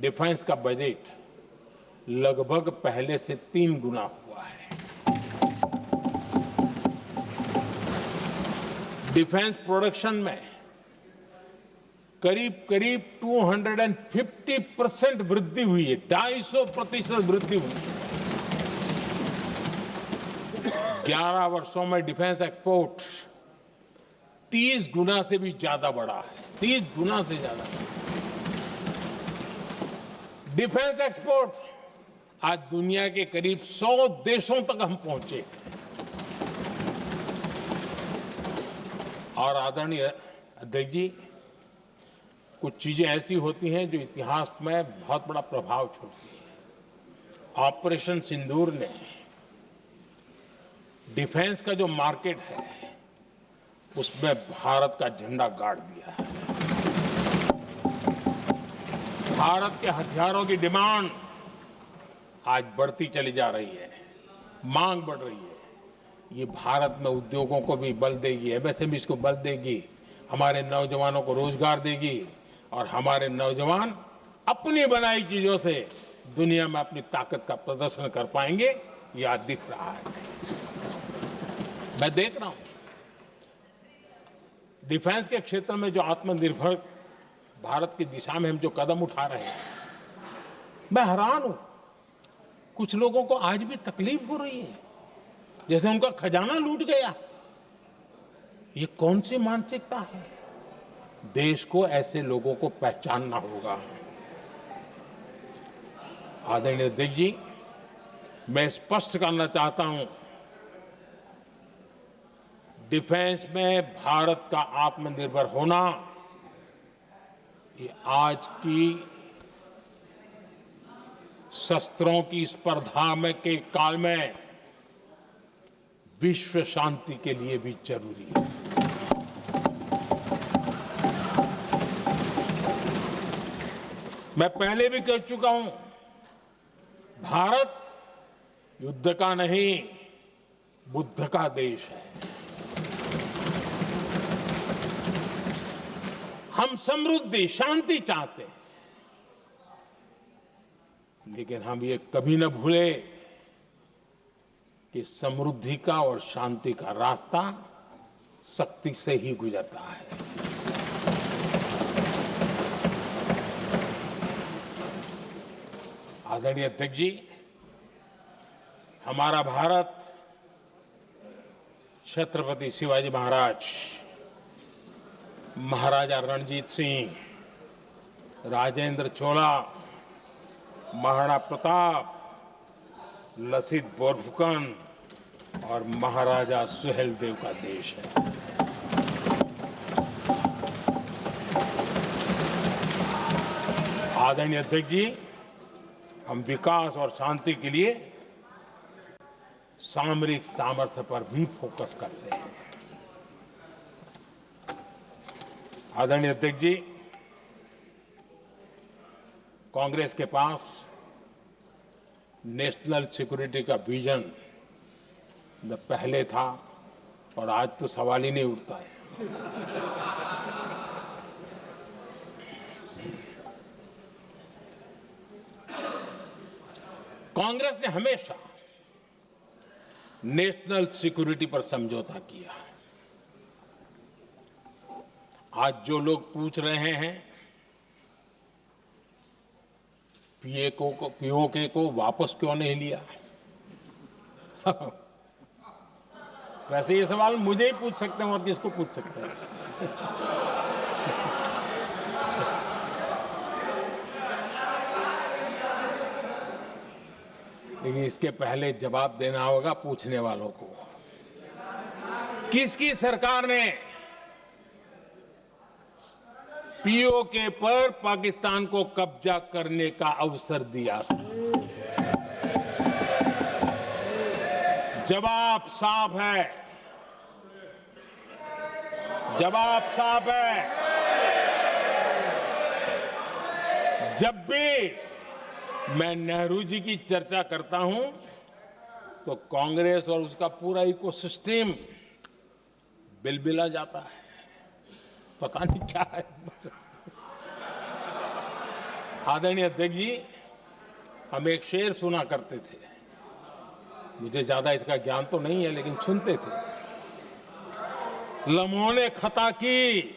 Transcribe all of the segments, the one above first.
Defence का budget लगभग पहले से 3 गुना हुआ है। डिफेंस प्रोडक्शन में करीब करीब 250% वृद्धि हुई है, 250% वृद्धि हुई है। 11 वर्षों में डिफेंस एक्सपोर्ट 30 गुना से भी ज्यादा बढ़ा है, 30 गुना से ज्यादा। डिफेंस एक्सपोर्ट आज दुनिया के करीब 100 देशों तक हम पहुंचे। और आदरणीय अध्यक्ष जी, कुछ चीजें ऐसी होती हैं जो इतिहास में बहुत बड़ा प्रभाव छोड़ती हैं। ऑपरेशन सिंदूर ने डिफेंस का जो मार्केट है उसमें भारत का झंडा गाड़ दिया है। भारत के हथियारों की डिमांड आज बढ़ती चली जा रही है, मांग बढ़ रही है। ये भारत में उद्योगों को भी बल देगी, एमएसएमईज को बल देगी, हमारे नौजवानों को रोजगार देगी और हमारे नौजवान अपनी बनाई चीजों से दुनिया में अपनी ताकत का प्रदर्शन कर पाएंगे। ये आज दिख रहा है, मैं देख रहा हूं। डिफेंस के क्षेत्र में जो आत्मनिर्भर भारत की दिशा में हम जो कदम उठा रहे हैं, मैं हैरान हूं। कुछ लोगों को आज भी तकलीफ हो रही है, जैसे उनका खजाना लूट गया। ये कौन सी मानसिकता है? देश को ऐसे लोगों को पहचानना होगा। आदरणीय अध्यक्ष जी, मैं स्पष्ट करना चाहता हूं, डिफेंस में भारत का आत्मनिर्भर होना ये आज की शस्त्रों की स्पर्धा में के काल में विश्व शांति के लिए भी जरूरी है। मैं पहले भी कह चुका हूं, भारत युद्ध का नहीं बुद्ध का देश है। हम समृद्धि शांति चाहते हैं, लेकिन हम ये कभी न भूले कि समृद्धि का और शांति का रास्ता शक्ति से ही गुजरता है। आदरणीय अध्यक्ष जी, हमारा भारत छत्रपति शिवाजी महाराज, महाराजा रणजीत सिंह, राजेंद्र चोला, महाराणा प्रताप, लसित बोरफुकन और महाराजा सुहेलदेव का देश है। आदरणीय अध्यक्ष जी, हम विकास और शांति के लिए सामरिक सामर्थ्य पर भी फोकस करते हैं। आदरणीय अध्यक्ष जी, कांग्रेस के पास नेशनल सिक्योरिटी का विजन न पहले था और आज तो सवाल ही नहीं उठता है। कांग्रेस ने हमेशा नेशनल सिक्योरिटी पर समझौता किया। आज जो लोग पूछ रहे हैं पीओके को वापस क्यों नहीं लिया, वैसे ये सवाल मुझे ही पूछ सकते हैं और किसको पूछ सकते हैं। लेकिन इसके पहले जवाब देना होगा पूछने वालों को। किसकी सरकार ने पीओके पर पाकिस्तान को कब्जा करने का अवसर दिया था? जवाब साफ है, जवाब साफ है। जब भी मैं नेहरू जी की चर्चा करता हूं तो कांग्रेस और उसका पूरा इकोसिस्टम बिलबिला जाता है, पता नहीं क्या है। आदरणीय अध्यक्ष जी, हम एक शेर सुना करते थे। मुझे ज्यादा इसका ज्ञान तो नहीं है, लेकिन सुनते थे। लम्हों ने खता की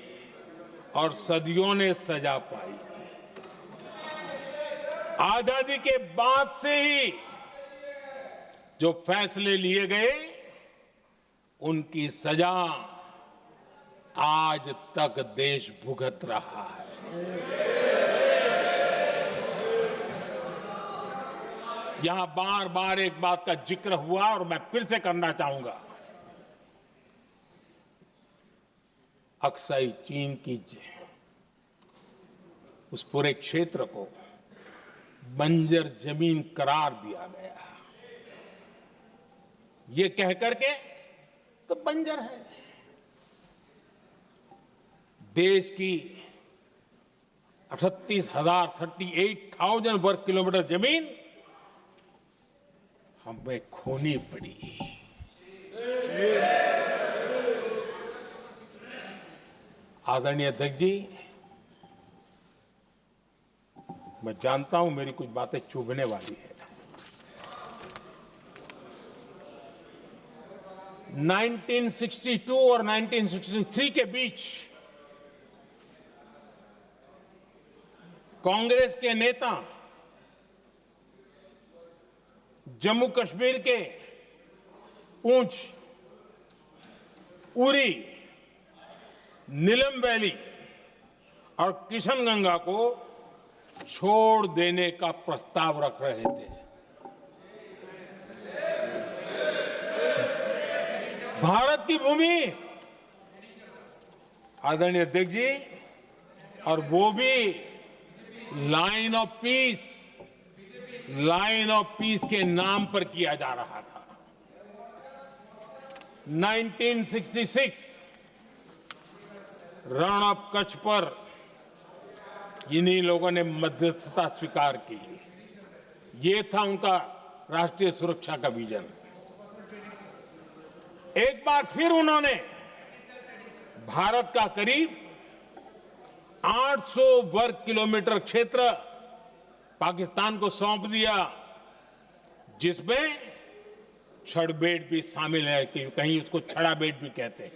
और सदियों ने सजा पाई। आजादी के बाद से ही जो फैसले लिए गए, उनकी सजा आज तक देश भुगत रहा है। यहां बार बार एक बात का जिक्र हुआ और मैं फिर से करना चाहूंगा। अक्साई चीन की उस पूरे क्षेत्र को बंजर जमीन करार दिया गया, ये कह करके तो बंजर है। देश की 38,000 वर्ग किलोमीटर जमीन हमें खोनी पड़ी। आदरणीय अध्यक्ष जी, मैं जानता हूं मेरी कुछ बातें चुभने वाली है। 1962 और 1963 के बीच कांग्रेस के नेता जम्मू कश्मीर के पूंछ, उरी, नीलम वैली और किशनगंगा को छोड़ देने का प्रस्ताव रख रहे थे। भारत की भूमि, आदरणीय अध्यक्ष जी, और वो भी लाइन ऑफ पीस के नाम पर किया जा रहा था। 1966 रण ऑफ कच्छ पर इन्हीं लोगों ने मध्यस्थता स्वीकार की। ये था उनका राष्ट्रीय सुरक्षा का विजन। एक बार फिर उन्होंने भारत का करीब 800 वर्ग किलोमीटर क्षेत्र पाकिस्तान को सौंप दिया, जिसमें छड़बेट भी शामिल है, कि कहीं उसको छड़ाबेट भी कहते हैं।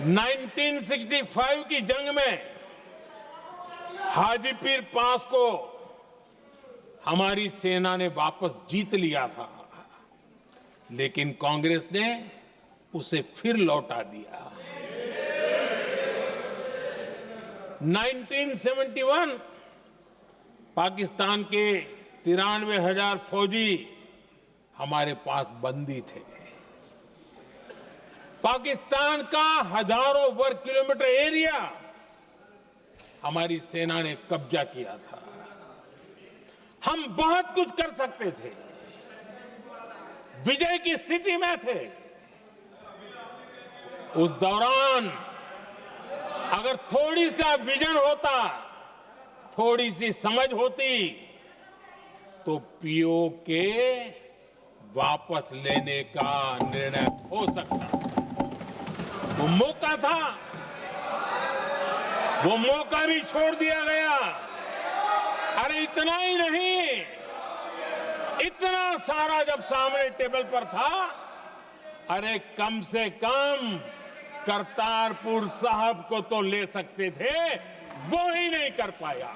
1965 की जंग में हाजीपीर पास को हमारी सेना ने वापस जीत लिया था, लेकिन कांग्रेस ने उसे फिर लौटा दिया। 1971 पाकिस्तान के 93,000 फौजी हमारे पास बंदी थे। पाकिस्तान का हजारों वर्ग किलोमीटर एरिया हमारी सेना ने कब्जा किया था। हम बहुत कुछ कर सकते थे, विजय की स्थिति में थे। उस दौरान अगर थोड़ी सा विजन होता, थोड़ी सी समझ होती, तो पीओके वापस लेने का निर्णय हो सकता। वो मौका था, वो मौका भी छोड़ दिया गया। अरे इतना ही नहीं, इतना सारा जब सामने टेबल पर था, अरे कम से कम करतारपुर साहब को तो ले सकते थे, वो ही नहीं कर पाया।